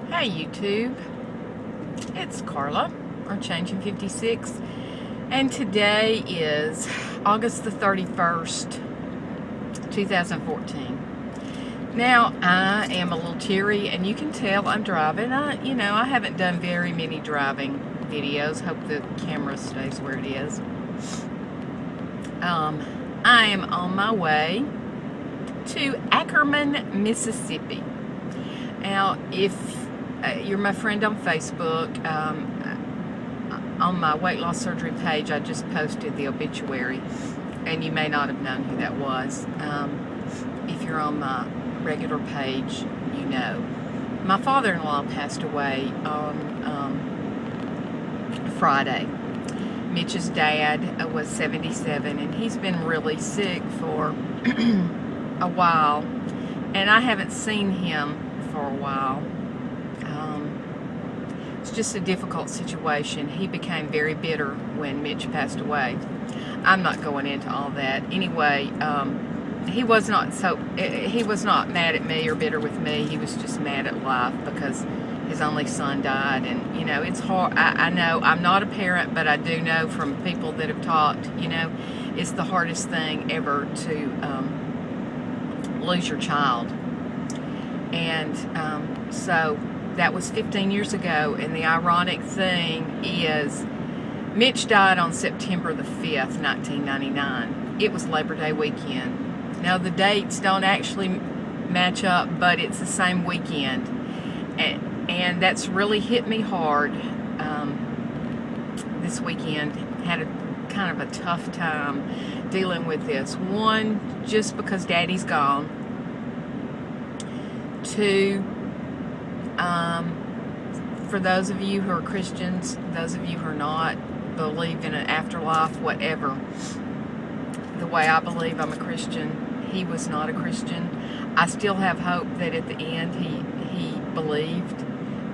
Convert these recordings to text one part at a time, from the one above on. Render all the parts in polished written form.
Hey YouTube, it's Carla, or Changing 56, and today is August the 31st, 2014. Now, I am a little teary, and you can tell I'm driving. I haven't done very many driving videos. Hope the camera stays where it is. I am on my way to Ackerman, Mississippi. Now, if you're my friend on Facebook, on my weight loss surgery page, I just posted the obituary, and you may not have known who that was. If you're on my regular page, you know. My father-in-law passed away on Friday. Mitch's dad was 77, and he's been really sick for a while, and I haven't seen him for a while. It's just a difficult situation. He became very bitter when Mitch passed away. I'm not going into all that. Anyway, he was not mad at me or bitter with me. He was just mad at life because his only son died, and it's hard. I know I'm not a parent, but I do know from people that have talked, it's the hardest thing ever to lose your child. And so that was 15 years ago, and the ironic thing is Mitch died on September the 5th, 1999. It was Labor Day weekend. Now, the dates don't actually match up, but it's the same weekend, and that's really hit me hard. This weekend had a kind of a tough time dealing with this. One, just because Daddy's gone. Two, for those of you who are Christians, those of you who are not, believe in an afterlife, whatever. The way I believe, I'm a Christian. He was not a Christian. I still have hope that at the end he believed,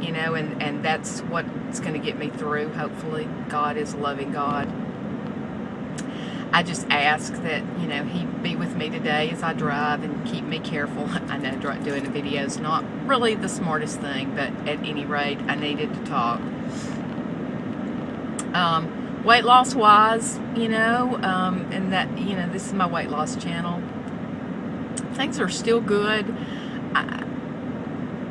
and that's what's going to get me through, hopefully. God is a loving God. I just ask that, he be with me today as I drive and keep me careful. I know doing a video is not really the smartest thing, but at any rate, I needed to talk. Weight loss wise, and that, this is my weight loss channel. Things are still good.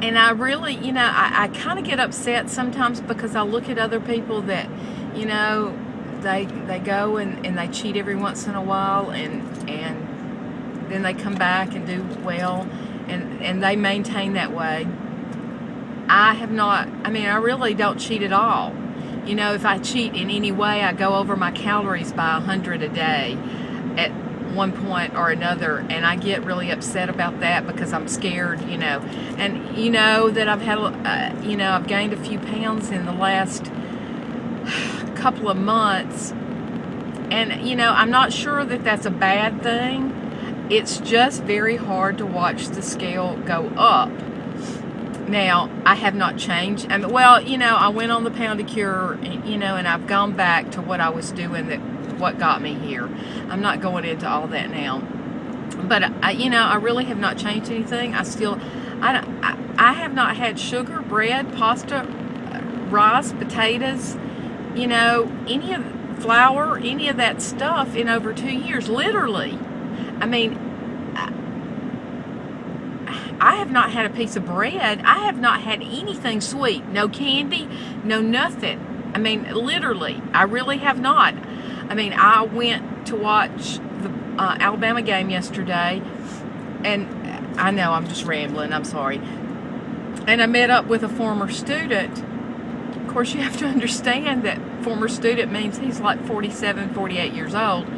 And I really, I kind of get upset sometimes because I look at other people that, they go and they cheat every once in a while, and then they come back and do well, and they maintain that way. I have not. I really don't cheat at all. If I cheat in any way, I go over my calories by 100 a day at one point or another, and I get really upset about that because I'm scared, and that I've had, I've gained a few pounds in the last couple of months, and I'm not sure that that's a bad thing. It's just very hard to watch the scale go up. Now, I have not changed. I went on the Pound-A-Cure, and I've gone back to what I was doing, what got me here. I'm not going into all that now. But, I really have not changed anything. I have not had sugar, bread, pasta, rice, potatoes, any of flour, any of that stuff in over 2 years, literally. I have not had a piece of bread. I have not had anything sweet. No candy, no nothing. Literally, I really have not. I went to watch the Alabama game yesterday, and I know I'm just rambling, I'm sorry. And I met up with a former student. Of course, you have to understand that former student means he's like 47, 48 years old.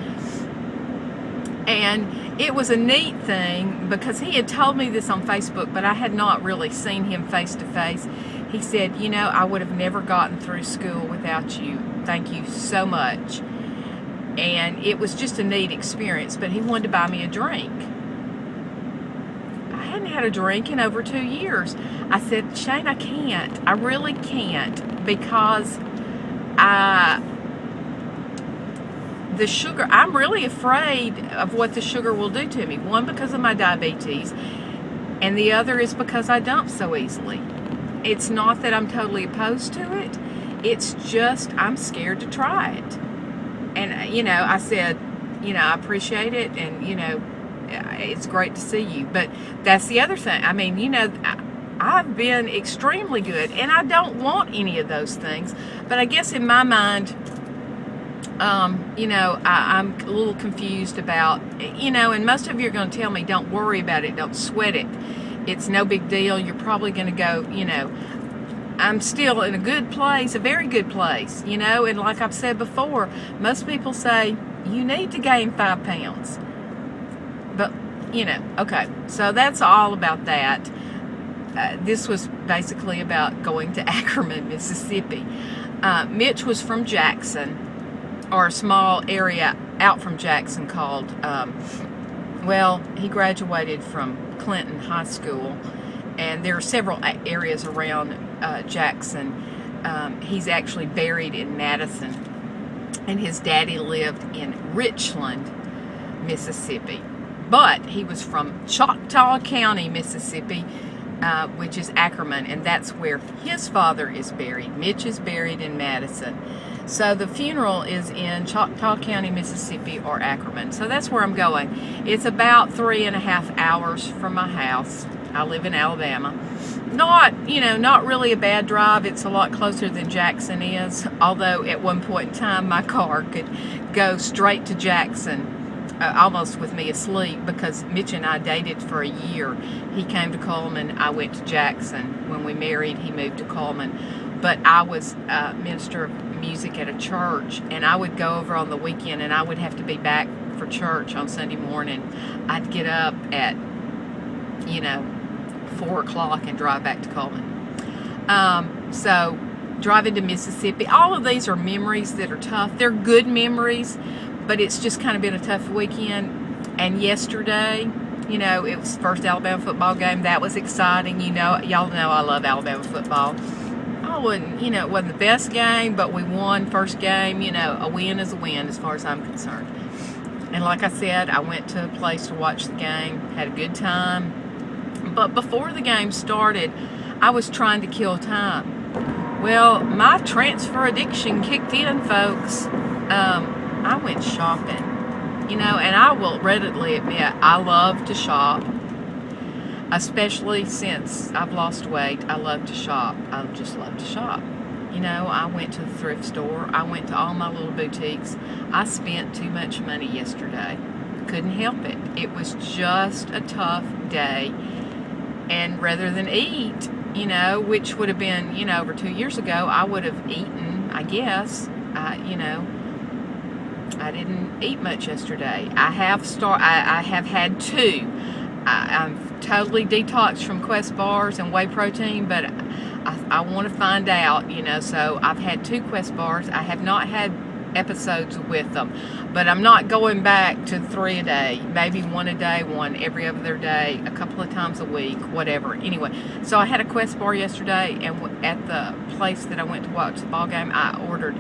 And it was a neat thing because he had told me this on Facebook, but I had not really seen him face to face. He said, I would have never gotten through school without you. Thank you so much. And it was just a neat experience, but he wanted to buy me a drink. I hadn't had a drink in over 2 years. I said, Shane, I can't. I really can't, because the sugar, I'm really afraid of what the sugar will do to me. One, because of my diabetes, and the other is because I dump so easily. it's not that I'm totally opposed to it. It's just I'm scared to try it. And, you know, I said, you know, I appreciate it, and, you know, it's great to see you. But that's the other thing. I mean, you know, I've been extremely good, and I don't want any of those things. But I guess in my mind, you know, I'm a little confused about, you know, and most of you are going to tell me, don't worry about it, don't sweat it. It's no big deal. You're probably going to go, you know, I'm still in a good place, a very good place, you know, and like I've said before, most people say you need to gain 5 pounds. But, you know, okay, so that's all about that. This was basically about going to Ackerman, Mississippi. Mitch was from Jackson, or a small area out from Jackson called, well, he graduated from Clinton High School, and there are several areas around Jackson. He's actually buried in Madison, and his daddy lived in Richland, Mississippi. But he was from Choctaw County, Mississippi, which is Ackerman, and that's where his father is buried. Mitch is buried in Madison. So the funeral is in Choctaw County, Mississippi, or Ackerman. So that's where I'm going. It's about 3.5 hours from my house. I live in Alabama. Not, you know, not really a bad drive. It's a lot closer than Jackson is. Although at one point in time, my car could go straight to Jackson, almost with me asleep, because Mitch and I dated for a year. He came to Coleman. I went to Jackson. When we married, he moved to Coleman. But I was a minister of music at a church, and I would go over on the weekend, and I would have to be back for church on Sunday morning. I'd get up at, you know, 4 o'clock and drive back to Coleman. So driving to Mississippi, all of these are memories that are tough. They're good memories, but it's just kind of been a tough weekend. And yesterday, you know, it was the first Alabama football game. That was exciting. You know, y'all know I love Alabama football. I wouldn't, you know, it wasn't the best game, but we won first game. You know, a win is a win as far as I'm concerned. And like I said, I went to a place to watch the game, had a good time. But before the game started, I was trying to kill time. Well, my transfer addiction kicked in, folks. I went shopping, you know, and I will readily admit I love to shop, especially since I've lost weight. I love to shop. I just love to shop. You know, I went to the thrift store. I went to all my little boutiques. I spent too much money yesterday. Couldn't help it. It was just a tough day. And rather than eat, you know, which would have been, you know, over 2 years ago, I would have eaten, I guess. You know, I didn't eat much yesterday. I have had 2. I'm totally detoxed from Quest bars and whey protein, but I want to find out, you know, so I've had 2 Quest bars. I have not had episodes with them, but I'm not going back to 3 a day, maybe 1 a day, 1 every other day, a couple of times a week, whatever. Anyway, so I had a Quest bar yesterday, and at the place that I went to watch the ball game, I ordered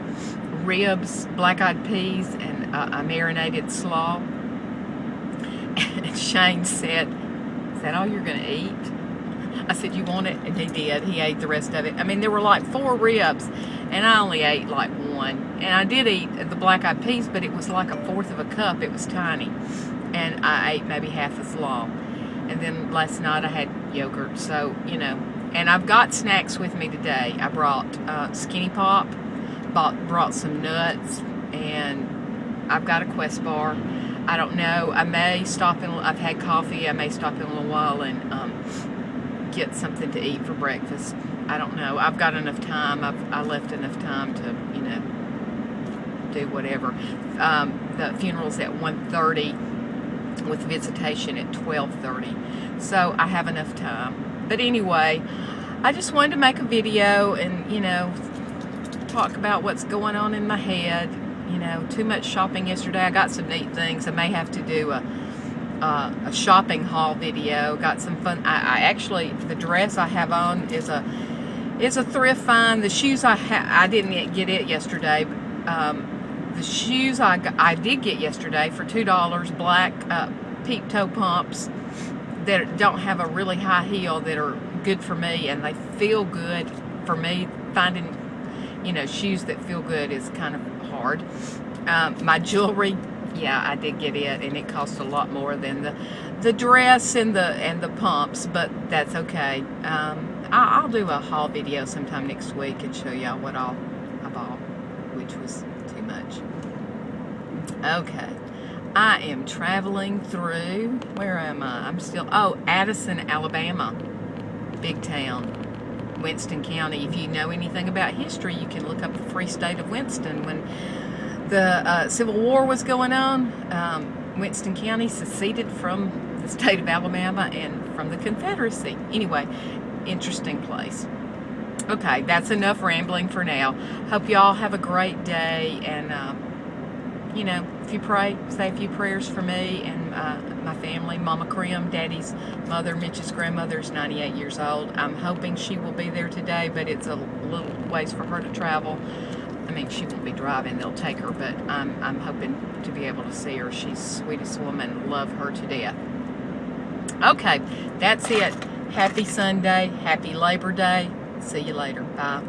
ribs, black-eyed peas, and a marinated slaw. And Shane said, "Is that all you're going to eat?" I said, "You want it?" And he did. He ate the rest of it. I mean, there were like 4 ribs, and I only ate like 1. And I did eat the black-eyed peas, but it was like 1/4 of a cup. It was tiny. And I ate maybe half a slaw. And then last night I had yogurt. So, you know. And I've got snacks with me today. I brought Skinny Pop, brought some nuts, and I've got a Quest bar. I don't know. I may stop in. I've had coffee. I may stop in a little while and get something to eat for breakfast. I don't know. I've got enough time. I left enough time to, you know, do whatever. The funeral's at 1:30 with visitation at 12:30. So I have enough time. But anyway, I just wanted to make a video and, you know, talk about what's going on in my head. You know, too much shopping yesterday. I got some neat things. I may have to do a shopping haul video. Got some fun. I actually, the dress I have on is a thrift find. The shoes I didn't get it yesterday. But, the shoes I did get yesterday for $2. Black peep toe pumps that don't have a really high heel, that are good for me, and they feel good for me. Finding, shoes that feel good is kind of hard. My jewelry, yeah, I did get it, and it cost a lot more than the dress and the pumps, but that's okay. I'll do a haul video sometime next week and show y'all what I bought, which was too much. Okay, I am traveling through, where am I? Addison, Alabama, big town. Winston County. If you know anything about history, you can look up the Free State of Winston. When the Civil War was going on, Winston County seceded from the state of Alabama and from the Confederacy. Anyway, interesting place. Okay, that's enough rambling for now. Hope y'all have a great day, and if you pray, say a few prayers for me and my family. Mama Krim, Daddy's mother, Mitch's grandmother, is 98 years old. I'm hoping she will be there today, but it's a little ways for her to travel. I mean, she won't be driving, they'll take her, but I'm hoping to be able to see her. She's the sweetest woman, love her to death. Okay, that's it. Happy Sunday, happy Labor Day. See you later. Bye.